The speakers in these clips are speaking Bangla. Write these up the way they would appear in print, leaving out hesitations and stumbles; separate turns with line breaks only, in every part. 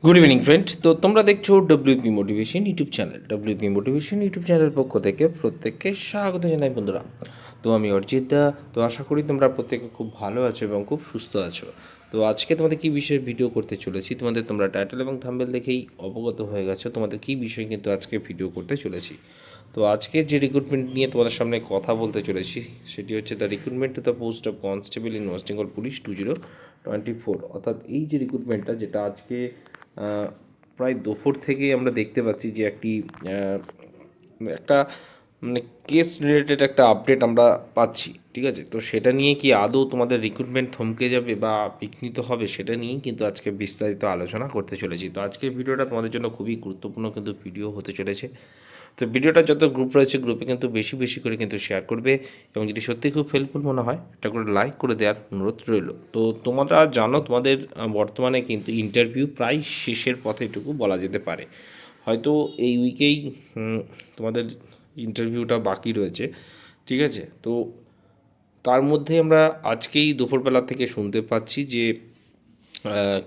Good evening friends. তো তোমরা দেখছো WP motivation YouTube channel. WP motivation YouTube চ্যানেলের পক্ষ থেকে প্রত্যেককে স্বাগত জানাই বন্ধুরা। তো আমি অর্জিত দা। তো আশা করি তোমরা প্রত্যেকে খুব ভালো আছো এবং খুব সুস্থ আছো। তো আজকে তোমাদের কী বিষয়ে ভিডিও করতে চলেছি, তোমরা টাইটেল এবং থাম্বনেল দেখেই অবগত হয়ে গেছো তোমাদের কী বিষয়ে কিন্তু আজকে ভিডিও করতে চলেছি। তো আজকে যে রিক্রুটমেন্ট নিয়ে তোমাদের সামনে কথা বলতে চলেছি সেটি হচ্ছে the recruitment to the post of constable in West Bengal police 2024। অর্থাৎ এই যে রিক্রুটমেন্টটা, যেটা আজকে প্রায় দুপুর থেকেই আমরা দেখতে পাচ্ছি যে একটা মানে কেস রিলেটেড একটা আপডেট আমরা পাচ্ছি। ঠিক আছে, তো সেটা নিয়ে কি আদৌ তোমাদের রিক্রুটমেন্ট থমকে যাবে বা বিঘ্নিত হবে, সেটা নিয়েই কিন্তু আজকে বিস্তারিত আলোচনা করতে চলেছি। তো আজকের ভিডিওটা তোমাদের জন্য খুবই গুরুত্বপূর্ণ কিন্তু ভিডিও হতে চলেছে। তো ভিডিওটা যত গ্রুপ রয়েছে গ্রুপে কিন্তু বেশি বেশি করে কিন্তু শেয়ার করবে, এবং যদি সত্যি খুব হেল্পফুল মনে হয় একটা করে লাইক করে দেওয়ার অনুরোধ রইল। তো তোমরা জানো তোমাদের বর্তমানে কিন্তু ইন্টারভিউ প্রায় শেষের পথে, এটুকু বলা যেতে পারে। হয়তো এই উইকেই তোমাদের ইন্টারভিউটা বাকি রয়েছে। ঠিক আছে, তো তার মধ্যে আমরা আজকেই দুপুরবেলা থেকে শুনতে পাচ্ছি যে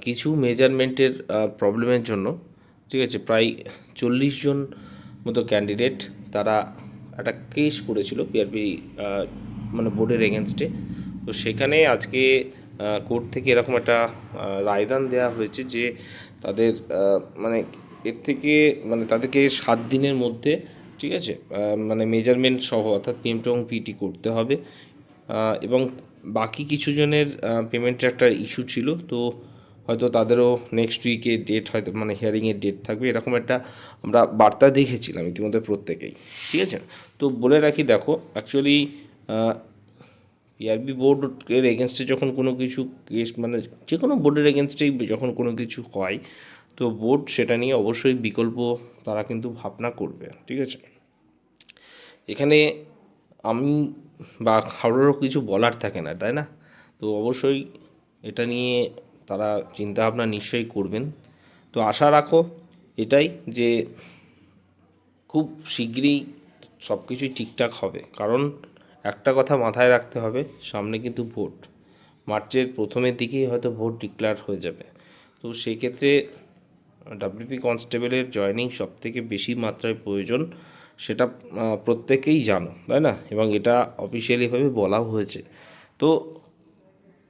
কিছু মেজারমেন্টের প্রবলেমের জন্য, ঠিক আছে, প্রায় 40 জন মতো ক্যান্ডিডেট তারা একটা কেস করেছিল পিআরপি মানে বোর্ডের এগেনস্টে। তো সেখানে আজকে কোর্ট থেকে এরকম একটা রায়দান দেওয়া হয়েছে যে তাদের মানে এর থেকে মানে তাদেরকে 7 দিনের মধ্যে, ঠিক আছে, মানে মেজারমেন্ট সহ অর্থাৎ পিএমটি এবং পিটি করতে হবে। এবং বাকি কিছু জনের পেমেন্টের একটা ইস্যু ছিল, তো হয়তো তাদেরও নেক্সট উইকে ডেট, হয়তো মানে হিয়ারিংয়ের ডেট থাকবে, এরকম একটা আমরা বার্তা দেখেছিলাম ইতিমধ্যে প্রত্যেকেই। ঠিক আছে, তো বলে রাখি, দেখো অ্যাকচুয়ালি পিআরবি বোর্ডের এগেনস্টে যখন কোনো কিছু কেস, মানে যে কোনো বোর্ডের এগেনস্টেই যখন কোনো কিছু হয়, তো বোর্ড সেটা নিয়ে অবশ্যই বিকল্প তারা কিন্তু ভাবনা করবে। ঠিক আছে, এখানে আমি বা কারোরও কিছু বলার থাকে না, তাই না? তো অবশ্যই এটা নিয়ে তারা চিন্তাভাবনা নিশ্চয়ই করবেন। তো আশা রাখো এটাই যে খুব শীঘ্রই সব কিছুই ঠিকঠাক হবে, কারণ একটা কথা মাথায় রাখতে হবে, সামনে কিন্তু ভোট, মার্চের প্রথমের দিকেই হয়তো ভোট ডিক্লেয়ার হয়ে যাবে। তো সেই ক্ষেত্রে ডাব্লিউপি কনস্টেবলের জয়েনিং সবথেকে বেশি মাত্রায় প্রয়োজন, সেটা প্রত্যেকেই জানো, তাই না? এবং এটা অফিসিয়ালিভাবে বলাও হয়েছে। তো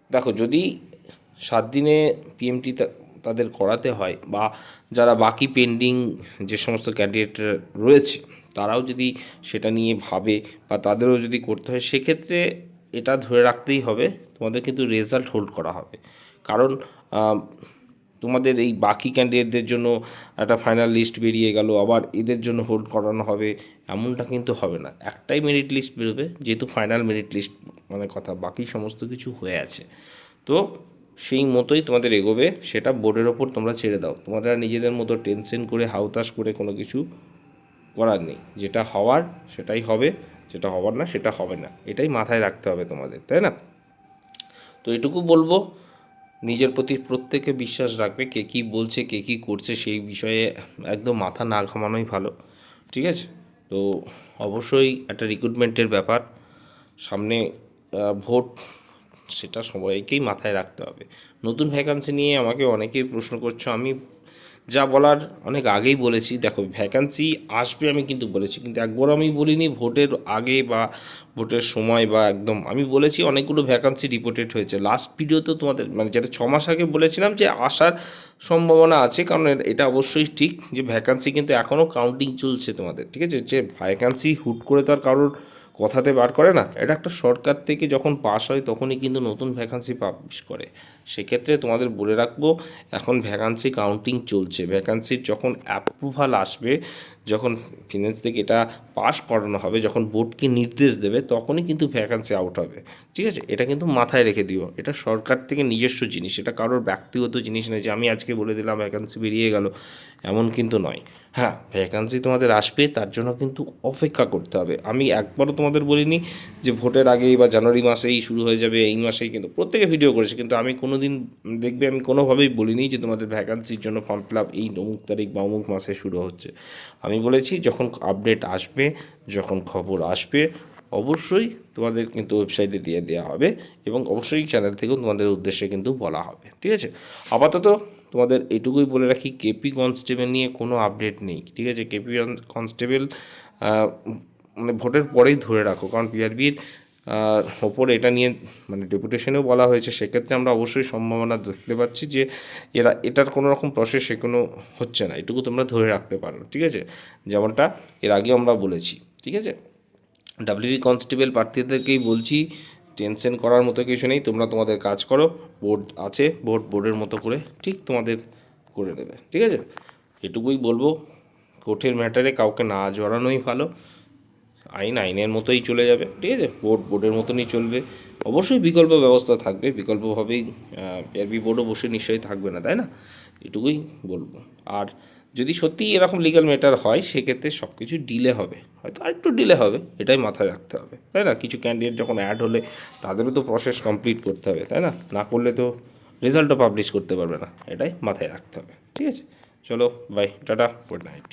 দেখো, যদি 7 দিনে পিএমটি তাদের করাতে হয়, বা যারা বাকি পেন্ডিং যে সমস্ত ক্যান্ডিডেট রয়েছে তারাও যদি সেটা নিয়ে ভাবে বা তাদেরও যদি করতে হয়, সেক্ষেত্রে এটা ধরে রাখতেই হবে তোমাদের কিন্তু রেজাল্ট হোল্ড করা হবে। কারণ তোমাদের এই বাকি ক্যান্ডিডেটদের জন্য একটা ফাইনাল লিস্ট বেরিয়ে গেল, আবার এদের জন্য হোল্ড করানো হবে, এমনটা কিন্তু হবে না। একটাই মেরিট লিস্ট বেরোবে, যেহেতু ফাইনাল মেরিট লিস্ট মানে কথা, বাকি সমস্ত কিছু হয়ে আছে। তো সেই মতোই তোমাদের এগোবে, সেটা বোর্ডের ওপর তোমরা ছেড়ে দাও। তোমাদের নিজেদের মতো টেনশন করে হাউতাশ করে কোনো কিছু করার নেই। যেটা হওয়ার সেটাই হবে, যেটা হওয়ার না সেটা হবে না, এটাই মাথায় রাখতে হবে তোমাদের, তাই না? তো এটুকু বলবো, নিজের প্রতি প্রত্যেকে বিশ্বাস রাখবে, কে কী বলছে কে কী করছে সেই বিষয়ে একদম মাথা না ঘামানোই ভালো। ঠিক আছে, তো অবশ্যই একটা রিক্রুটমেন্টের ব্যাপার সামনে, ভোট, সেটা সবাইকেই মাথায় রাখতে হবে। নতুন ভ্যাকান্সি নিয়ে আমাকে অনেকেই প্রশ্ন করছো, আমি যা বলার অনেক আগেই বলেছি। দেখো, ভ্যাকান্সি আসবে আমি কিন্তু বলেছি, কিন্তু একবার আমি বলিনি ভোটের আগে বা ভোটের সময়, বা একদম আমি বলেছি অনেকগুলো ভ্যাকান্সি রিপোর্টেড হয়েছে। লাস্ট ভিডিওতে তোমাদের মানে যেটা 6 মাস আগে বলেছিলাম যে আসার সম্ভাবনা আছে, কারণ এটা অবশ্যই ঠিক যে ভ্যাকান্সি কিন্তু এখনও কাউন্টিং চলছে তোমাদের। ঠিক আছে, যে ভ্যাকান্সি হুট করে তো আর কারোর কথাতে বার করে না, এটা একটা সরকার থেকে যখন পাস হয় তখনই কিন্তু নতুন ভ্যাকান্সি পাবলিশ করে। সেক্ষেত্রে তোমাদের বলে রাখবো, এখন ভ্যাকান্সি কাউন্টিং চলছে। ভ্যাকান্সির যখন অ্যাপ্রুভাল আসবে, যখন ফিনান্স থেকে এটা পাস করানো হবে, যখন বোর্ডকে নির্দেশ দেবে, তখনই কিন্তু ভ্যাকান্সি আউট হবে। ঠিক আছে, এটা কিন্তু মাথায় রেখে দিও, এটা সরকার থেকে নিজস্ব জিনিস, এটা কারোর ব্যক্তিগত জিনিস নয় যে আমি আজকে বলে দিলাম ভ্যাকান্সি বেরিয়ে গেল, এমন কিন্তু নয়। হ্যাঁ, ভ্যাকান্সি তোমাদের আসবে, তার জন্য কিন্তু অপেক্ষা করতে হবে। আমি একবারও তোমাদের বলিনি যে ভোটের আগেই বা জানুয়ারি মাসেই শুরু হয়ে যাবে, এই মাসেই, কিন্তু প্রত্যেকে ভিডিও করেছে, কিন্তু আমি কোনো দিন দেখবে আমি কোনোভাবেই বলিনি যে তোমাদের ভ্যাকান্সির জন্য ফর্ম ফিল আপ এই অমুক তারিখ বা অমুক মাসে শুরু হচ্ছে। আমি বলেছি যখন আপডেট আসবে, যখন খবর আসবে, অবশ্যই তোমাদের কিন্তু ওয়েবসাইটে দিয়ে দেওয়া হবে, এবং অবশ্যই চ্যানেল থেকেও তোমাদের উদ্দেশ্যে কিন্তু বলা হবে। ঠিক আছে, আপাতত তোমাদের এটুকুই বলে রাখি, কেপি কনস্টেবল নিয়ে কোনো আপডেট নেই, ঠিক আছে। কেপি কনস্টেবল মানে ভোটের পরেই ধরে রাখো, কারণ পিআরবির ওপর এটা নিয়ে মানে ডেপুটেশনেও বলা হয়েছে। সেক্ষেত্রে আমরা অবশ্যই সম্ভাবনা দেখতে পাচ্ছি যে এটার কোনো রকম প্রসেস এখনো হচ্ছে না, এটুকু তোমরা ধরে রাখতে পারো, ঠিক আছে, যেমনটা এর আগে আমরা বলেছি, ঠিক আছে। ডাব্লিউবি কনস্টেবল প্রার্থীদেরকেই বলছি, টেনশন করার মতো কিছু নেই, তোমরা তোমাদের কাজ করো, বোর্ড আছে, বোর্ডের মতো করে ঠিক তোমাদের করে দেবে, ঠিক আছে। এটুকুই বলবো, কোর্টের ম্যাটারে কাউকে না জড়ানোই ভালো, আইনের মতোই চলে যাবে, ঠিক আছে, বোর্ডের মতনই চলবে। অবশ্যই বিকল্প ব্যবস্থা থাকবে, বিকল্পভাবেই পিআরবি বোর্ডও বসে নিশ্চয়ই থাকবে না, তাই না, এটুকুই বলবো। আর যদি সত্যিই এরকম লিগ্যাল ম্যাটার হয়, সেক্ষেত্রে সব কিছু ডিলে হবে, হয়তো আরেকটু ডিলে হবে, এটাই মাথায় রাখতে হবে, তাই না। কিছু ক্যান্ডিডেট যখন অ্যাড হলে তাদেরও তো প্রসেস কমপ্লিট করতে হবে, তাই না, না করলে তো রেজাল্টও পাবলিশ করতে পারবে না, এটাই মাথায় রাখতে হবে, ঠিক আছে। চলো বাই, টাটা, গুড নাইট।